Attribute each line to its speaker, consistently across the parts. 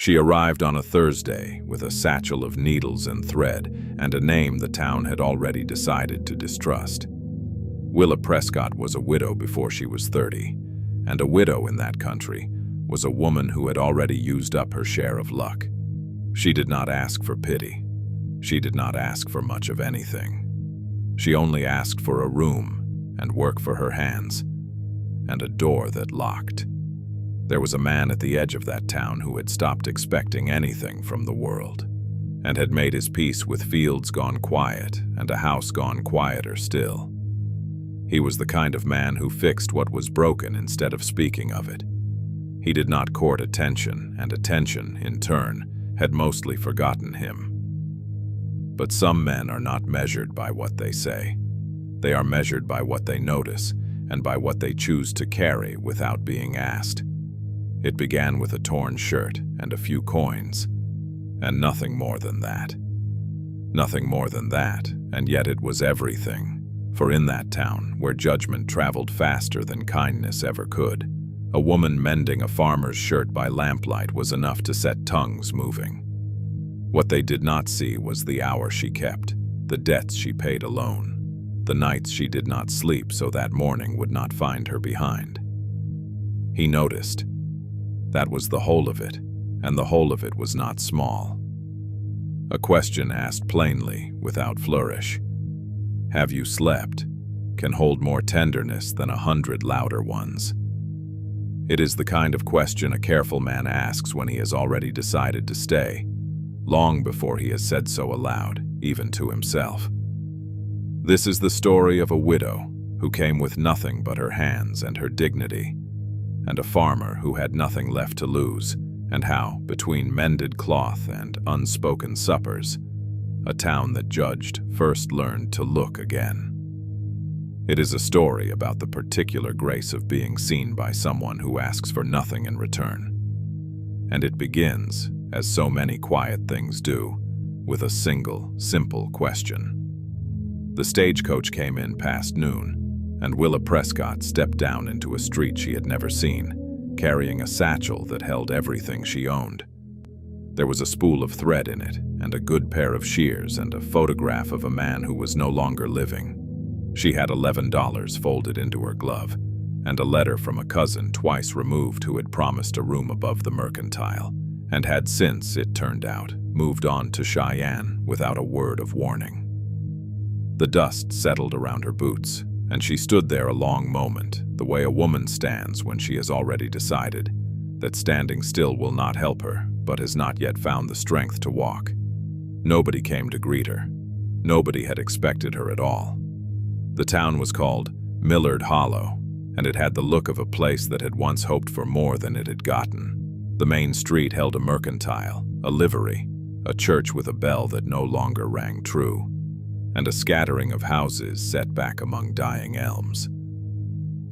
Speaker 1: She arrived on a Thursday with a satchel of needles and thread and a name the town had already decided to distrust. Willa Prescott was a widow before she was 30, and a widow in that country was a woman who had already used up her share of luck. She did not ask for pity. She did not ask for much of anything. She only asked for a room and work for her hands, and a door that locked. There was a man at the edge of that town who had stopped expecting anything from the world, and had made his peace with fields gone quiet and a house gone quieter still. He was the kind of man who fixed what was broken instead of speaking of it. He did not court attention, and attention, in turn, had mostly forgotten him. But some men are not measured by what they say. They are measured by what they notice and by what they choose to carry without being asked. It began with a torn shirt and a few coins, and nothing more than that. Nothing more than that, and yet it was everything. For in that town, where judgment traveled faster than kindness ever could, a woman mending a farmer's shirt by lamplight was enough to set tongues moving. What they did not see was the hour she kept, the debts she paid alone, the nights she did not sleep so that morning would not find her behind. He noticed. That was the whole of it, and the whole of it was not small. A question asked plainly, without flourish. Have you slept? Can hold more tenderness than 100 louder ones. It is the kind of question a careful man asks when he has already decided to stay, long before he has said so aloud, even to himself. This is the story of a widow who came with nothing but her hands and her dignity, and a farmer who had nothing left to lose, and how, between mended cloth and unspoken suppers, a town that judged first learned to look again. It is a story about the particular grace of being seen by someone who asks for nothing in return. And it begins, as so many quiet things do, with a single, simple question. The stagecoach came in past noon, and Willa Prescott stepped down into a street she had never seen, carrying a satchel that held everything she owned. There was a spool of thread in it, and a good pair of shears, and a photograph of a man who was no longer living. She had $11 folded into her glove, and a letter from a cousin twice removed who had promised a room above the mercantile, and had since, it turned out, moved on to Cheyenne without a word of warning. The dust settled around her boots, and she stood there a long moment, the way a woman stands when she has already decided that standing still will not help her, but has not yet found the strength to walk. Nobody came to greet her. Nobody had expected her at all. The town was called Millard Hollow, and it had the look of a place that had once hoped for more than it had gotten. The main street held a mercantile, a livery, a church with a bell that no longer rang true, and a scattering of houses set back among dying elms.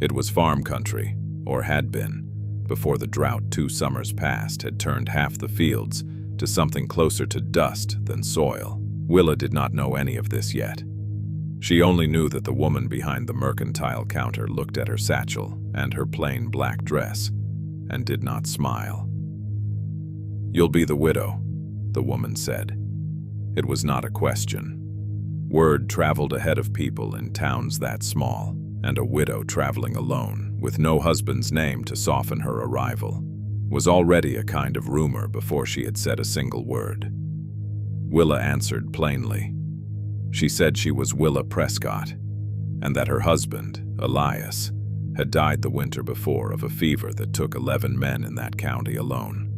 Speaker 1: It was farm country, or had been, before the drought 2 summers past had turned half the fields to something closer to dust than soil. Willa did not know any of this yet. She only knew that the woman behind the mercantile counter looked at her satchel and her plain black dress, and did not smile. "You'll be the widow," the woman said. It was not a question. Word traveled ahead of people in towns that small, and a widow traveling alone, with no husband's name to soften her arrival, was already a kind of rumor before she had said a single word. Willa answered plainly. She said she was Willa Prescott, and that her husband, Elias, had died the winter before of a fever that took 11 men in that county alone,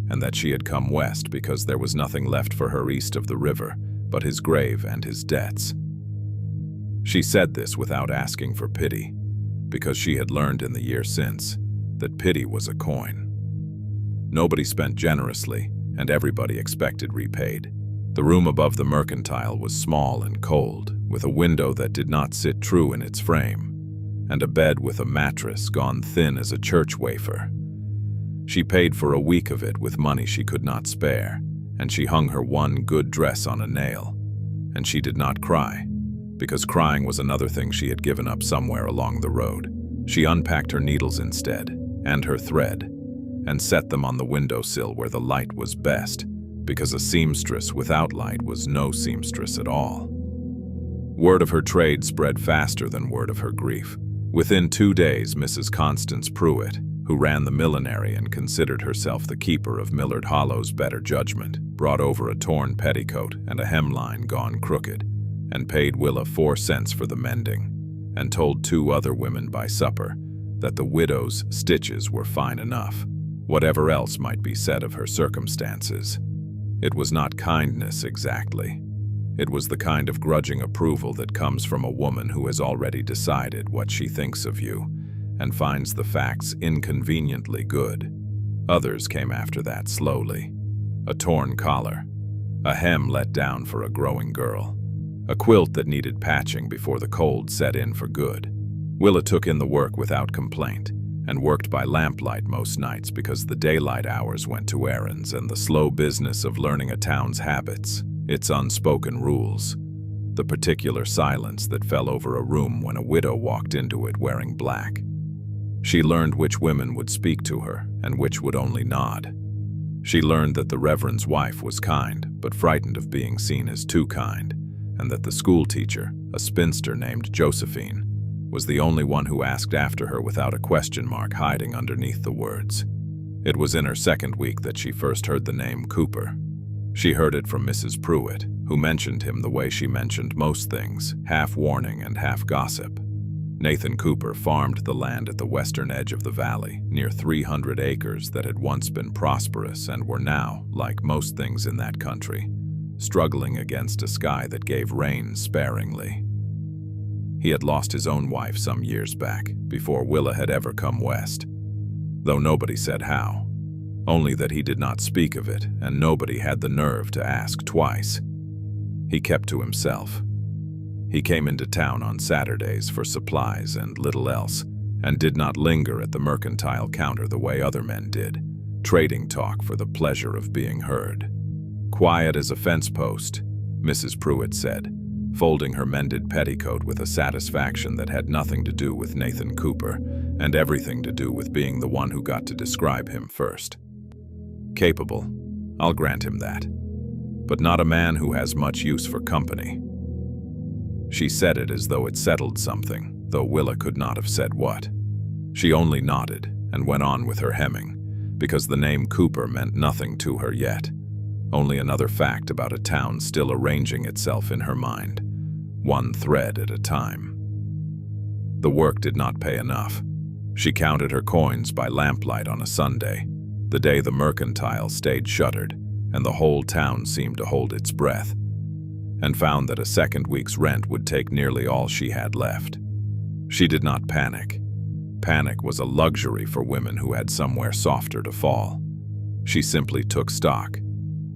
Speaker 1: and that she had come west because there was nothing left for her east of the river but his grave and his debts. She said this without asking for pity, because she had learned in the year since that pity was a coin. Nobody spent generously, and everybody expected repaid. The room above the mercantile was small and cold, with a window that did not sit true in its frame, and a bed with a mattress gone thin as a church wafer. She paid for a week of it with money she could not spare, and she hung her one good dress on a nail, and she did not cry, because crying was another thing she had given up somewhere along the road. She unpacked her needles instead, and her thread, and set them on the windowsill where the light was best, because a seamstress without light was no seamstress at all. Word of her trade spread faster than word of her grief. Within 2 days, Mrs. Constance Pruitt, who ran the millinery and considered herself the keeper of Millard Hollow's better judgment, brought over a torn petticoat and a hemline gone crooked, and paid Willa 4 cents for the mending, and told 2 other women by supper that the widow's stitches were fine enough, whatever else might be said of her circumstances. It was not kindness exactly. It was the kind of grudging approval that comes from a woman who has already decided what she thinks of you and finds the facts inconveniently good. Others came after that slowly. A torn collar, a hem let down for a growing girl, a quilt that needed patching before the cold set in for good. Willa took in the work without complaint and worked by lamplight most nights because the daylight hours went to errands and the slow business of learning a town's habits, its unspoken rules, the particular silence that fell over a room when a widow walked into it wearing black. She learned which women would speak to her and which would only nod. She learned that the Reverend's wife was kind, but frightened of being seen as too kind, and that the schoolteacher, a spinster named Josephine, was the only one who asked after her without a question mark hiding underneath the words. It was in her 2nd week that she first heard the name Cooper. She heard it from Mrs. Pruitt, who mentioned him the way she mentioned most things, half warning and half gossip. Nathan Cooper farmed the land at the western edge of the valley, near 300 acres that had once been prosperous and were now, like most things in that country, struggling against a sky that gave rain sparingly. He had lost his own wife some years back, before Willa had ever come west, though nobody said how, only that he did not speak of it, and nobody had the nerve to ask twice. He kept to himself. He came into town on Saturdays for supplies and little else, and did not linger at the mercantile counter the way other men did, trading talk for the pleasure of being heard. Quiet as a fence post, Mrs. Pruitt said, folding her mended petticoat with a satisfaction that had nothing to do with Nathan Cooper and everything to do with being the one who got to describe him first. Capable, I'll grant him that, but not a man who has much use for company. She said it as though it settled something, though Willa could not have said what. She only nodded and went on with her hemming, because the name Cooper meant nothing to her yet, only another fact about a town still arranging itself in her mind, one thread at a time. The work did not pay enough. She counted her coins by lamplight on a Sunday, the day the mercantile stayed shuttered and the whole town seemed to hold its breath, and found that a 2nd week's rent would take nearly all she had left. She did not panic. Panic was a luxury for women who had somewhere softer to fall. She simply took stock,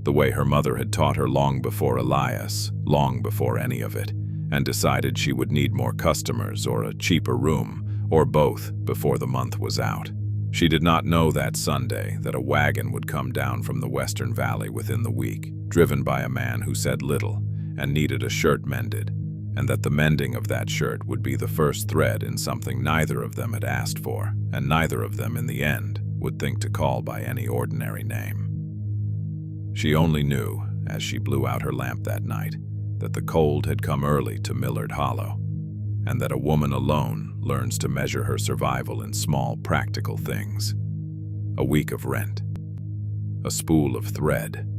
Speaker 1: the way her mother had taught her long before Elias, long before any of it, and decided she would need more customers or a cheaper room, or both, before the month was out. She did not know that Sunday that a wagon would come down from the Western Valley within the week, driven by a man who said little and needed a shirt mended, and that the mending of that shirt would be the first thread in something neither of them had asked for, and neither of them in the end would think to call by any ordinary name. She only knew, as she blew out her lamp that night, that the cold had come early to Millard Hollow, and that a woman alone learns to measure her survival in small, practical things. A week of rent, a spool of thread,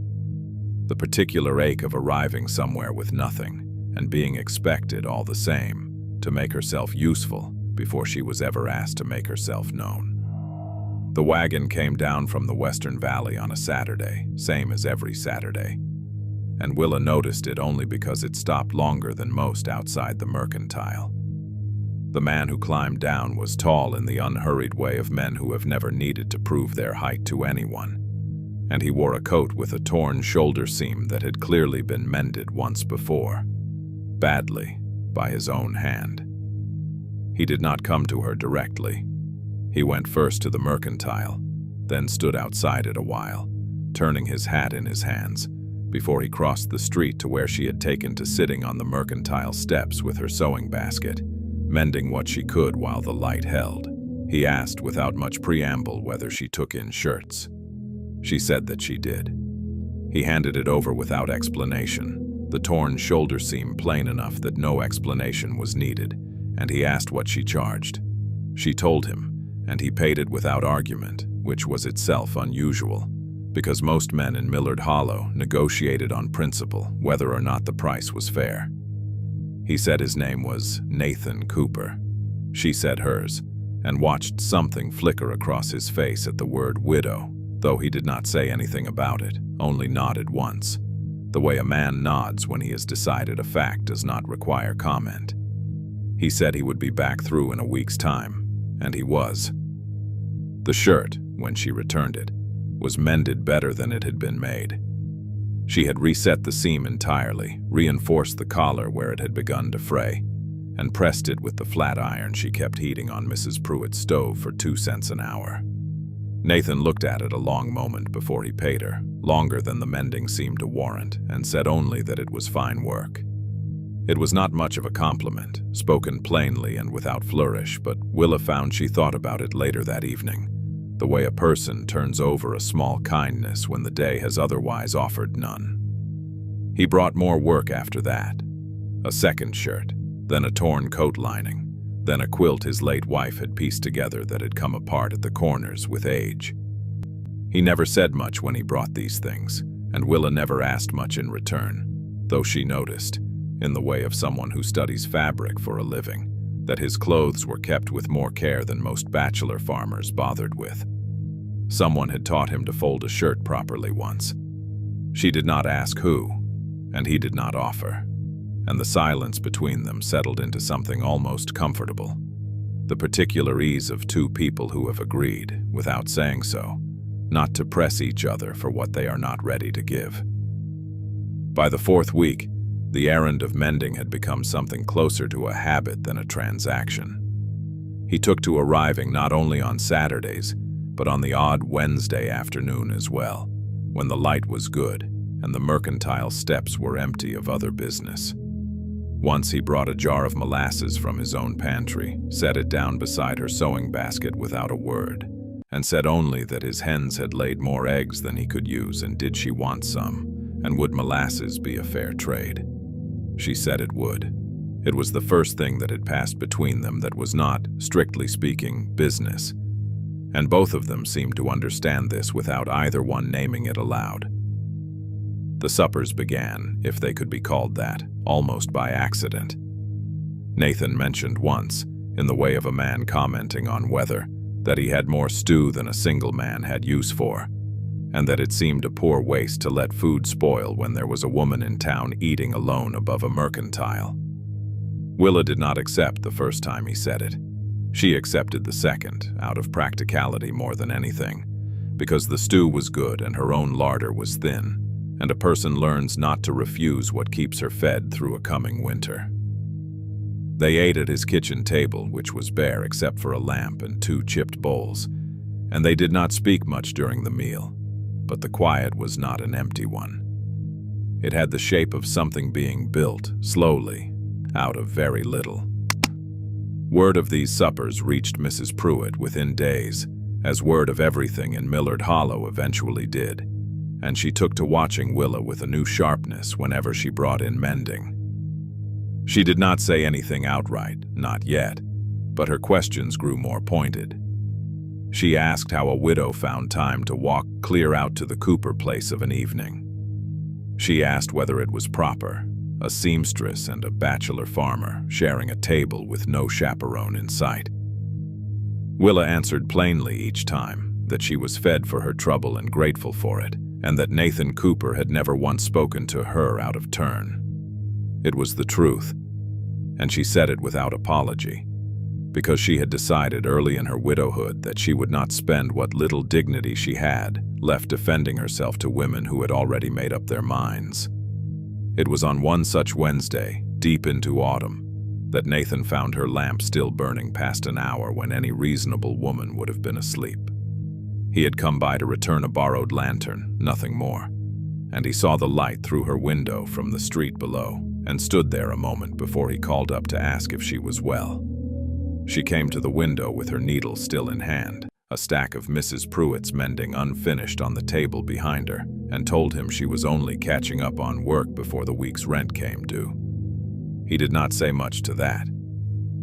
Speaker 1: the particular ache of arriving somewhere with nothing and being expected all the same to make herself useful before she was ever asked to make herself known. The wagon came down from the Western Valley on a Saturday, same as every Saturday, and Willa noticed it only because it stopped longer than most outside the mercantile. The man who climbed down was tall in the unhurried way of men who have never needed to prove their height to anyone, and he wore a coat with a torn shoulder seam that had clearly been mended once before, badly, by his own hand. He did not come to her directly. He went first to the mercantile, then stood outside it a while, turning his hat in his hands, before he crossed the street to where she had taken to sitting on the mercantile steps with her sewing basket, mending what she could while the light held. He asked without much preamble whether she took in shirts. She said that she did. He handed it over without explanation, the torn shoulder seam plain enough that no explanation was needed, and he asked what she charged. She told him, and he paid it without argument, which was itself unusual, because most men in Millard Hollow negotiated on principle whether or not the price was fair. He said his name was Nathan Cooper. She said hers, and watched something flicker across his face at the word widow, though he did not say anything about it, only nodded once, the way a man nods when he has decided a fact does not require comment. He said he would be back through in a week's time, and he was. The shirt, when she returned it, was mended better than it had been made. She had reset the seam entirely, reinforced the collar where it had begun to fray, and pressed it with the flat iron she kept heating on Mrs. Pruitt's stove for 2 cents an hour. Nathan looked at it a long moment before he paid her, longer than the mending seemed to warrant, and said only that it was fine work. It was not much of a compliment, spoken plainly and without flourish, but Willa found she thought about it later that evening, the way a person turns over a small kindness when the day has otherwise offered none. He brought more work after that. A second shirt, then a torn coat lining, then a quilt his late wife had pieced together that had come apart at the corners with age. He never said much when he brought these things, and Willa never asked much in return, though she noticed, in the way of someone who studies fabric for a living, that his clothes were kept with more care than most bachelor farmers bothered with. Someone had taught him to fold a shirt properly once. She did not ask who, and he did not offer, and the silence between them settled into something almost comfortable, the particular ease of two people who have agreed, without saying so, not to press each other for what they are not ready to give. By the 4th week, the errand of mending had become something closer to a habit than a transaction. He took to arriving not only on Saturdays, but on the odd Wednesday afternoon as well, when the light was good and the mercantile steps were empty of other business. Once he brought a jar of molasses from his own pantry, set it down beside her sewing basket without a word, and said only that his hens had laid more eggs than he could use and did she want some, and would molasses be a fair trade. She said it would. It was the first thing that had passed between them that was not, strictly speaking, business, and both of them seemed to understand this without either one naming it aloud. The suppers began, if they could be called that, almost by accident. Nathan mentioned once, in the way of a man commenting on weather, that he had more stew than a single man had use for, and that it seemed a poor waste to let food spoil when there was a woman in town eating alone above a mercantile. Willa did not accept the first time he said it. She accepted the second, out of practicality more than anything, because the stew was good and her own larder was thin, and a person learns not to refuse what keeps her fed through a coming winter. They ate at his kitchen table, which was bare except for a lamp and 2 chipped bowls, and they did not speak much during the meal, but the quiet was not an empty one. It had the shape of something being built, slowly, out of very little. Word of these suppers reached Mrs. Pruitt within days, as word of everything in Millard Hollow eventually did, and she took to watching Willa with a new sharpness whenever she brought in mending. She did not say anything outright, not yet, but her questions grew more pointed. She asked how a widow found time to walk clear out to the Cooper place of an evening. She asked whether it was proper, a seamstress and a bachelor farmer sharing a table with no chaperone in sight. Willa answered plainly each time that she was fed for her trouble and grateful for it, and that Nathan Cooper had never once spoken to her out of turn. It was the truth, and she said it without apology, because she had decided early in her widowhood that she would not spend what little dignity she had left defending herself to women who had already made up their minds. It was on one such Wednesday, deep into autumn, that Nathan found her lamp still burning past an hour when any reasonable woman would have been asleep. He had come by to return a borrowed lantern, nothing more, and he saw the light through her window from the street below and stood there a moment before he called up to ask if she was well. She came to the window with her needle still in hand, a stack of Mrs. Pruitt's mending unfinished on the table behind her, and told him she was only catching up on work before the week's rent came due. He did not say much to that.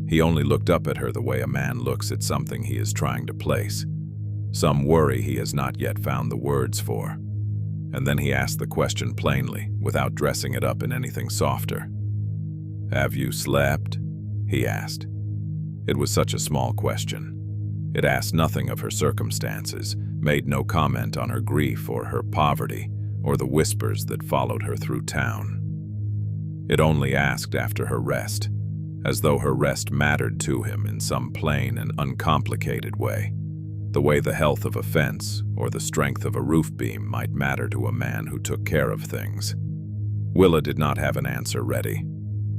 Speaker 1: He only looked up at her the way a man looks at something he is trying to place, some worry he has not yet found the words for. And then he asked the question plainly, without dressing it up in anything softer. "Have you slept?" he asked. It was such a small question. It asked nothing of her circumstances, made no comment on her grief or her poverty, or the whispers that followed her through town. It only asked after her rest, as though her rest mattered to him in some plain and uncomplicated way, the way the health of a fence or the strength of a roof beam might matter to a man who took care of things. Willa did not have an answer ready.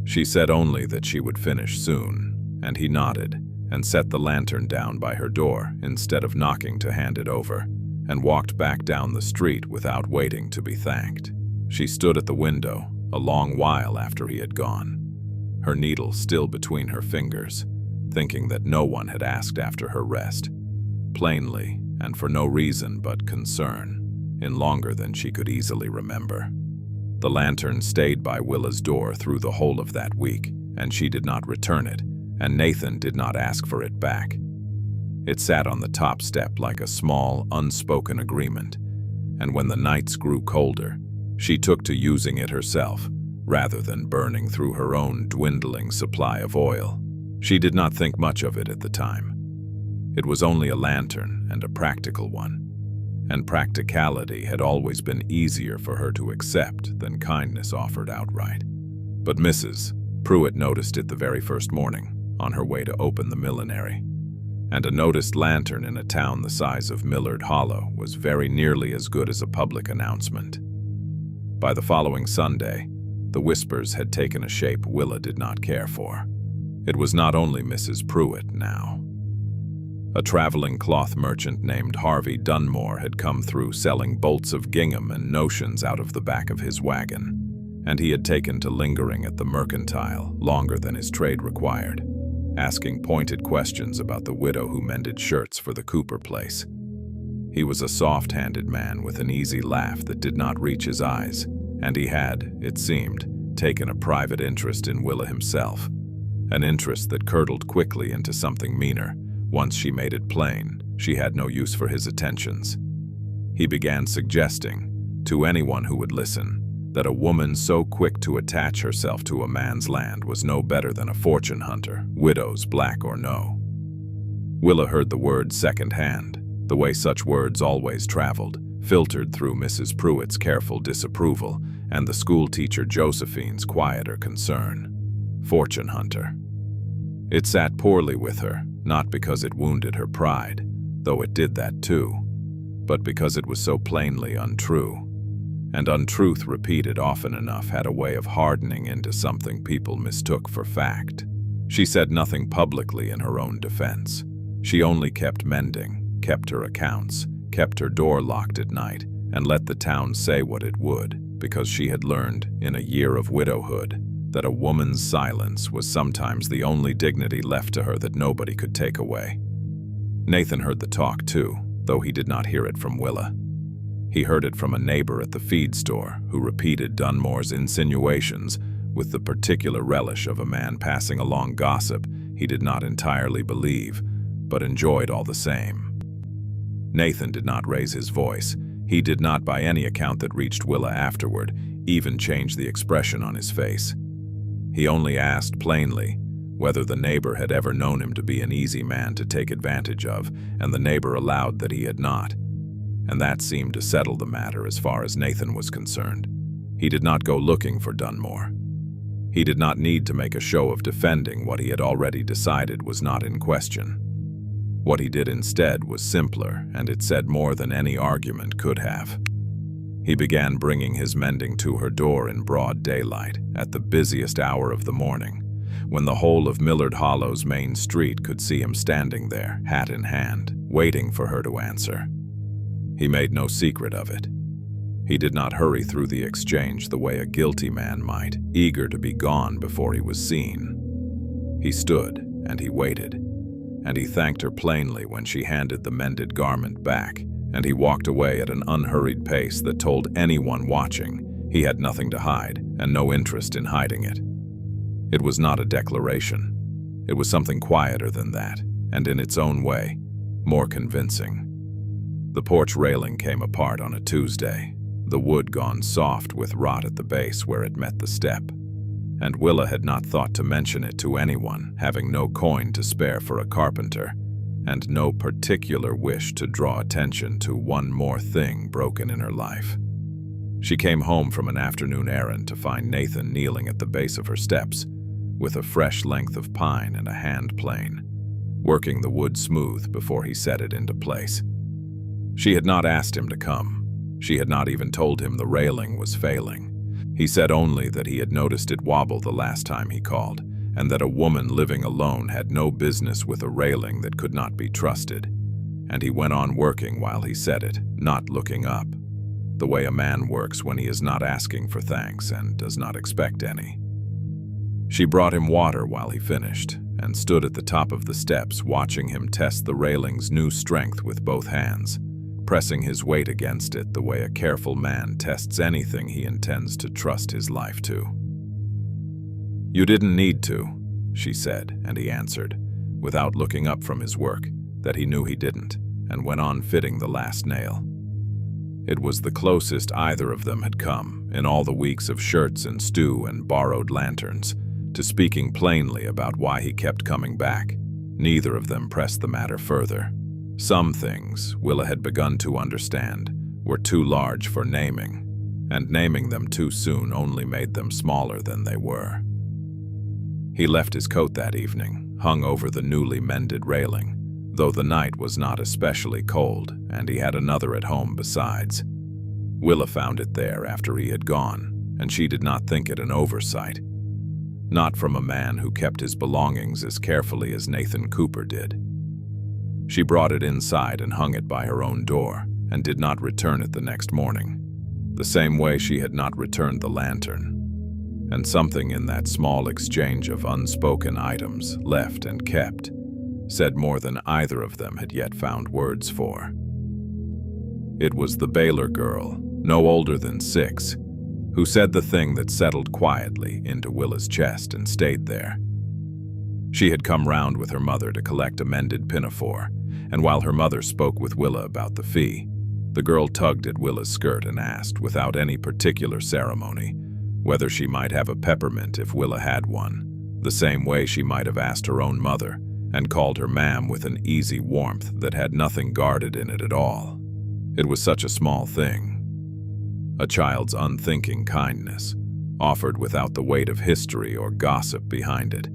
Speaker 1: She said only that she would finish soon, and he nodded and set the lantern down by her door instead of knocking to hand it over, and walked back down the street without waiting to be thanked. She stood at the window a long while after he had gone, her needle still between her fingers, thinking that no one had asked after her rest, plainly and for no reason but concern, in longer than she could easily remember. The lantern stayed by Willa's door through the whole of that week, and she did not return it, and Nathan did not ask for it back. It sat on the top step like a small, unspoken agreement, and when the nights grew colder, she took to using it herself, rather than burning through her own dwindling supply of oil. She did not think much of it at the time. It was only a lantern, and a practical one, and practicality had always been easier for her to accept than kindness offered outright. But Mrs. Pruitt noticed it the very first morning, on her way to open the millinery, and a noticed lantern in a town the size of Millard Hollow was very nearly as good as a public announcement. By the following Sunday, the whispers had taken a shape Willa did not care for. It was not only Mrs. Pruitt now. A traveling cloth merchant named Harvey Dunmore had come through selling bolts of gingham and notions out of the back of his wagon, and he had taken to lingering at the mercantile longer than his trade required, asking pointed questions about the widow who mended shirts for the Cooper place. He was a soft-handed man with an easy laugh that did not reach his eyes, and he had, it seemed, taken a private interest in Willa himself, an interest that curdled quickly into something meaner once she made it plain she had no use for his attentions. He began suggesting, to anyone who would listen, that a woman so quick to attach herself to a man's land was no better than a fortune hunter, widows black or no. Willa heard the words secondhand, the way such words always traveled, filtered through Mrs. Pruitt's careful disapproval and the schoolteacher Josephine's quieter concern. Fortune hunter. It sat poorly with her, not because it wounded her pride, though it did that too, but because it was so plainly untrue. And untruth repeated often enough had a way of hardening into something people mistook for fact. She said nothing publicly in her own defense. She only kept mending, kept her accounts, kept her door locked at night, and let the town say what it would, because she had learned, in a year of widowhood, that a woman's silence was sometimes the only dignity left to her that nobody could take away. Nathan heard the talk too, though he did not hear it from Willa. He heard it from a neighbor at the feed store who repeated Dunmore's insinuations with the particular relish of a man passing along gossip he did not entirely believe, but enjoyed all the same. Nathan did not raise his voice. He did not, by any account that reached Willa afterward, even change the expression on his face. He only asked plainly whether the neighbor had ever known him to be an easy man to take advantage of, and the neighbor allowed that he had not. And that seemed to settle the matter as far as Nathan was concerned. He did not go looking for Dunmore. He did not need to make a show of defending what he had already decided was not in question. What he did instead was simpler, and it said more than any argument could have. He began bringing his mending to her door in broad daylight, at the busiest hour of the morning, when the whole of Millard Hollow's main street could see him standing there, hat in hand, waiting for her to answer. He made no secret of it. He did not hurry through the exchange the way a guilty man might, eager to be gone before he was seen. He stood and he waited, and he thanked her plainly when she handed the mended garment back, and he walked away at an unhurried pace that told anyone watching he had nothing to hide and no interest in hiding it. It was not a declaration. It was something quieter than that, and in its own way, more convincing. The porch railing came apart on a Tuesday, the wood gone soft with rot at the base where it met the step, and Willa had not thought to mention it to anyone, having no coin to spare for a carpenter, and no particular wish to draw attention to one more thing broken in her life. She came home from an afternoon errand to find Nathan kneeling at the base of her steps, with a fresh length of pine and a hand plane, working the wood smooth before he set it into place. She had not asked him to come. She had not even told him the railing was failing. He said only that he had noticed it wobble the last time he called, and that a woman living alone had no business with a railing that could not be trusted. And he went on working while he said it, not looking up, the way a man works when he is not asking for thanks and does not expect any. She brought him water while he finished, and stood at the top of the steps watching him test the railing's new strength with both hands, pressing his weight against it the way a careful man tests anything he intends to trust his life to. "You didn't need to," she said, and he answered, without looking up from his work, that he knew he didn't, and went on fitting the last nail. It was the closest either of them had come, in all the weeks of shirts and stew and borrowed lanterns, to speaking plainly about why he kept coming back. Neither of them pressed the matter further. Some things, Willa had begun to understand, were too large for naming, and naming them too soon only made them smaller than they were. He left his coat that evening, hung over the newly mended railing, though the night was not especially cold, and he had another at home besides. Willa found it there after he had gone, and she did not think it an oversight. Not from a man who kept his belongings as carefully as Nathan Cooper did. She brought it inside and hung it by her own door, and did not return it the next morning, the same way she had not returned the lantern. And something in that small exchange of unspoken items, left and kept, said more than either of them had yet found words for. It was the Baylor girl, no older than 6, who said the thing that settled quietly into Willa's chest and stayed there. She had come round with her mother to collect a mended pinafore, and while her mother spoke with Willa about the fee, the girl tugged at Willa's skirt and asked, without any particular ceremony, whether she might have a peppermint if Willa had one, the same way she might have asked her own mother, and called her ma'am with an easy warmth that had nothing guarded in it at all. It was such a small thing. A child's unthinking kindness, offered without the weight of history or gossip behind it.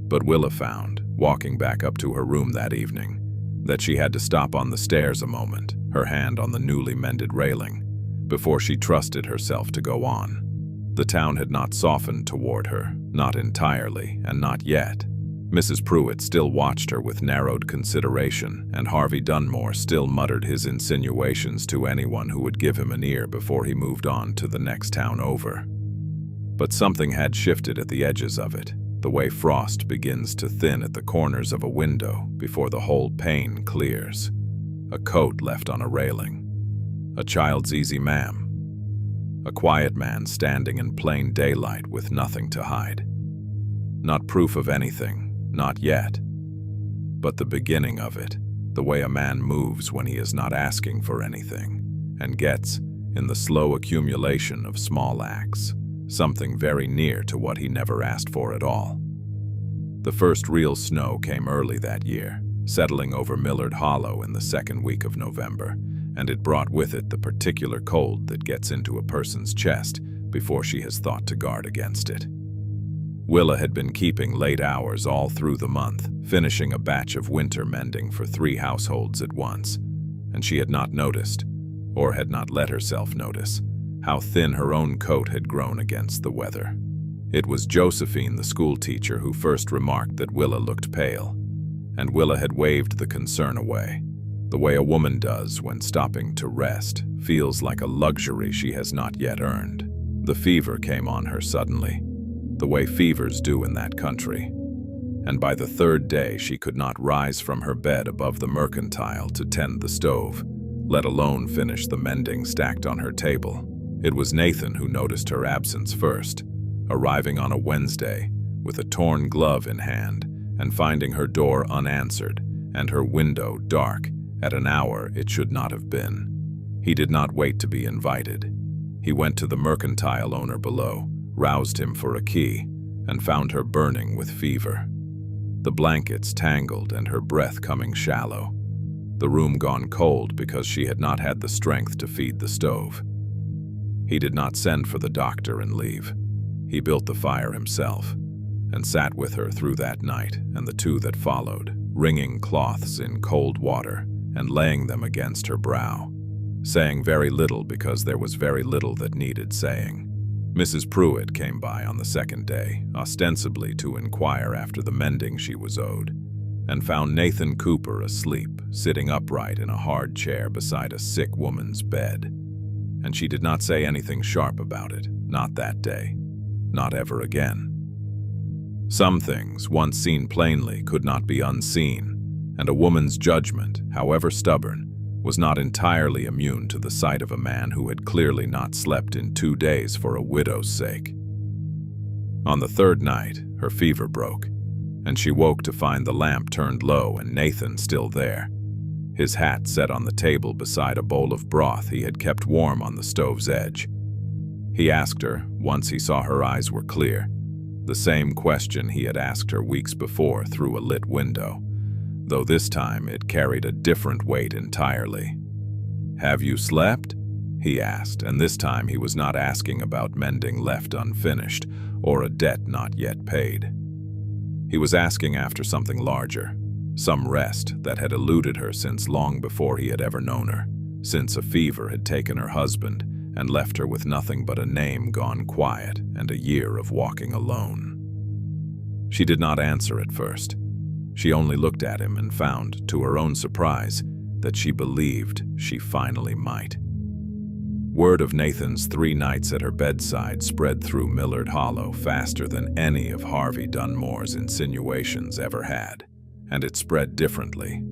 Speaker 1: But Willa found, walking back up to her room that evening, that she had to stop on the stairs a moment, her hand on the newly mended railing, before she trusted herself to go on. The town had not softened toward her, not entirely, and not yet. Mrs. Pruitt still watched her with narrowed consideration, and Harvey Dunmore still muttered his insinuations to anyone who would give him an ear before he moved on to the next town over. But something had shifted at the edges of it, the way frost begins to thin at the corners of a window before the whole pane clears. A coat left on a railing. A child's easy ma'am. A quiet man standing in plain daylight with nothing to hide. Not proof of anything. Not yet. But the beginning of it, the way a man moves when he is not asking for anything, and gets, in the slow accumulation of small acts, something very near to what he never asked for at all. The first real snow came early that year, settling over Millard Hollow in the second week of November, and it brought with it the particular cold that gets into a person's chest before she has thought to guard against it. Willa had been keeping late hours all through the month, finishing a batch of winter mending for 3 households at once, and she had not noticed, or had not let herself notice, how thin her own coat had grown against the weather. It was Josephine, the schoolteacher, who first remarked that Willa looked pale, and Willa had waved the concern away, the way a woman does when stopping to rest feels like a luxury she has not yet earned. The fever came on her suddenly, the way fevers do in that country, and by the third day she could not rise from her bed above the mercantile to tend the stove, let alone finish the mending stacked on her table. It was Nathan who noticed her absence first, arriving on a Wednesday with a torn glove in hand and finding her door unanswered and her window dark at an hour it should not have been. He did not wait to be invited. He went to the mercantile owner below, roused him for a key, and found her burning with fever. The blankets tangled and her breath coming shallow. The room gone cold because she had not had the strength to feed the stove. He did not send for the doctor and leave. He built the fire himself and sat with her through that night and the two that followed, wringing cloths in cold water and laying them against her brow, saying very little because there was very little that needed saying. Mrs. Pruitt came by on the second day, ostensibly to inquire after the mending she was owed, and found Nathan Cooper asleep, sitting upright in a hard chair beside a sick woman's bed. And she did not say anything sharp about it, not that day, not ever again. Some things, once seen plainly, could not be unseen, and a woman's judgment, however stubborn, was not entirely immune to the sight of a man who had clearly not slept in 2 days for a widow's sake. On the third night, her fever broke, and she woke to find the lamp turned low and Nathan still there, his hat set on the table beside a bowl of broth he had kept warm on the stove's edge. He asked her, once he saw her eyes were clear, the same question he had asked her weeks before through a lit window, though this time it carried a different weight entirely. "Have you slept?" he asked, and this time he was not asking about mending left unfinished or a debt not yet paid. He was asking after something larger, some rest that had eluded her since long before he had ever known her, since a fever had taken her husband and left her with nothing but a name gone quiet and a year of walking alone. She did not answer at first. She only looked at him and found, to her own surprise, that she believed she finally might. Word of Nathan's 3 nights at her bedside spread through Millard Hollow faster than any of Harvey Dunmore's insinuations ever had, and it spread differently,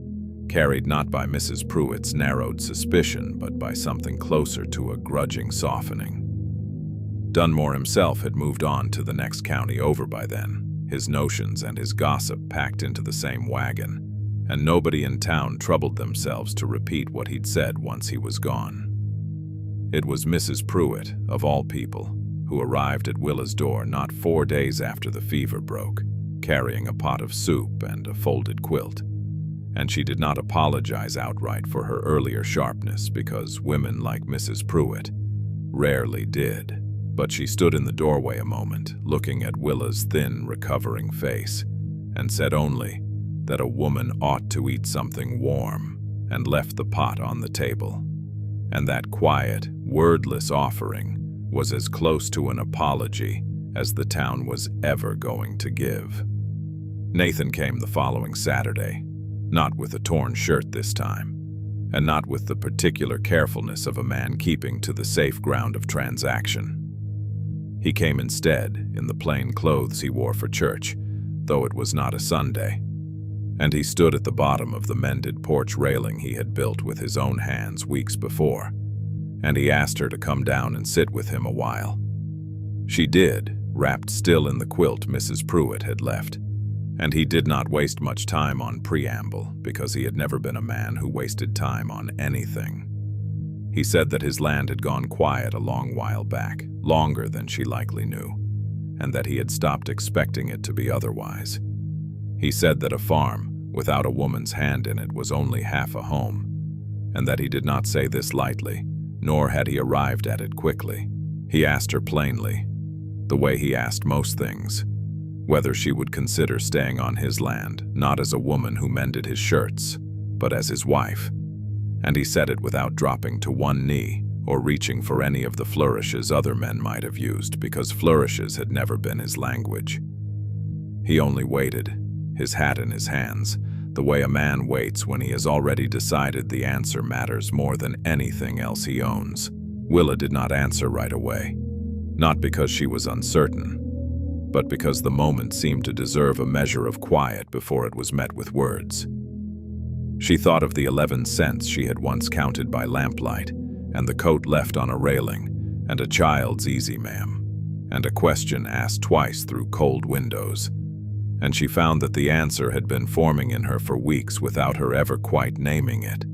Speaker 1: carried not by Mrs. Pruitt's narrowed suspicion but by something closer to a grudging softening. Dunmore himself had moved on to the next county over by then, his notions and his gossip packed into the same wagon, and nobody in town troubled themselves to repeat what he'd said once he was gone. It was Mrs. Pruitt, of all people, who arrived at Willa's door not 4 days after the fever broke, carrying a pot of soup and a folded quilt, and she did not apologize outright for her earlier sharpness because women like Mrs. Pruitt rarely did. But she stood in the doorway a moment, looking at Willa's thin, recovering face, and said only that a woman ought to eat something warm, and left the pot on the table. And that quiet, wordless offering was as close to an apology as the town was ever going to give. Nathan came the following Saturday, not with a torn shirt this time, and not with the particular carefulness of a man keeping to the safe ground of transaction. He came instead in the plain clothes he wore for church, though it was not a Sunday, and he stood at the bottom of the mended porch railing he had built with his own hands weeks before, and he asked her to come down and sit with him a while. She did, wrapped still in the quilt Mrs. Pruitt had left, and he did not waste much time on preamble because he had never been a man who wasted time on anything. He said that his land had gone quiet a long while back, longer than she likely knew, and that he had stopped expecting it to be otherwise. He said that a farm, without a woman's hand in it, was only half a home, and that he did not say this lightly, nor had he arrived at it quickly. He asked her plainly, the way he asked most things, whether she would consider staying on his land, not as a woman who mended his shirts, but as his wife. And he said it without dropping to one knee or reaching for any of the flourishes other men might have used, because flourishes had never been his language. He only waited, his hat in his hands, the way a man waits when he has already decided the answer matters more than anything else he owns. Willa did not answer right away, not because she was uncertain, but because the moment seemed to deserve a measure of quiet before it was met with words. She thought of the 11 cents she had once counted by lamplight, and the coat left on a railing, and a child's "easy, ma'am," and a question asked twice through cold windows. And she found that the answer had been forming in her for weeks without her ever quite naming it.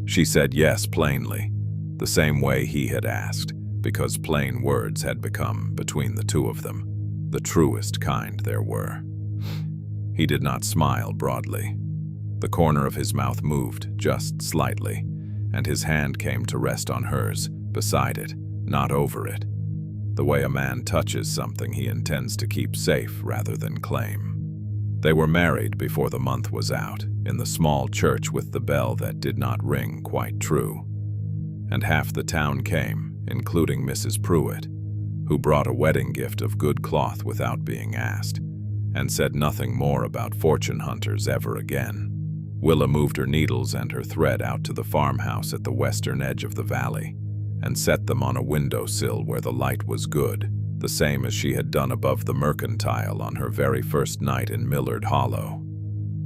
Speaker 1: She said yes plainly, the same way he had asked, because plain words had become, between the two of them, the truest kind there were. He did not smile broadly. The corner of his mouth moved just slightly, and his hand came to rest on hers, beside it, not over it, the way a man touches something he intends to keep safe rather than claim. They were married before the month was out, in the small church with the bell that did not ring quite true. And half the town came, including Mrs. Pruitt, who brought a wedding gift of good cloth without being asked, and said nothing more about fortune hunters ever again. Willa moved her needles and her thread out to the farmhouse at the western edge of the valley, and set them on a windowsill where the light was good, the same as she had done above the mercantile on her very first night in Millard Hollow.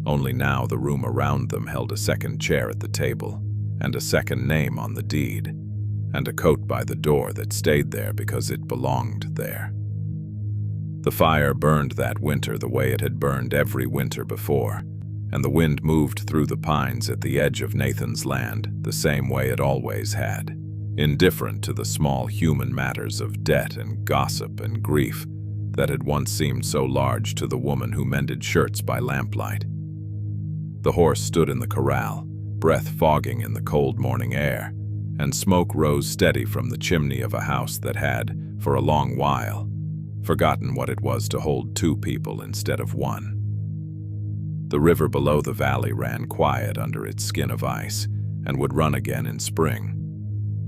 Speaker 1: Only now the room around them held a second chair at the table, and a second name on the deed, and a coat by the door that stayed there because it belonged there. The fire burned that winter the way it had burned every winter before, and the wind moved through the pines at the edge of Nathan's land the same way it always had, indifferent to the small human matters of debt and gossip and grief that had once seemed so large to the woman who mended shirts by lamplight. The horse stood in the corral, breath fogging in the cold morning air, and smoke rose steady from the chimney of a house that had, for a long while, forgotten what it was to hold two people instead of one. The river below the valley ran quiet under its skin of ice and would run again in spring,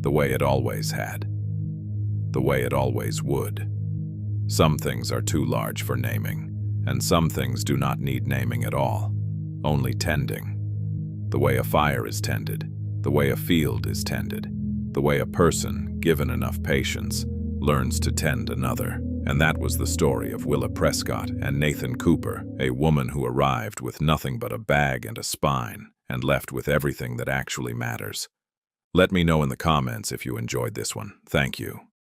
Speaker 1: the way it always had, the way it always would. Some things are too large for naming, and some things do not need naming at all, only tending. The way a fire is tended, the way a field is tended, the way a person, given enough patience, learns to tend another. And that was the story of Willa Prescott and Nathan Cooper, a woman who arrived with nothing but a bag and a spine, and left with everything that actually matters. Let me know in the comments if you enjoyed this one. Thank you.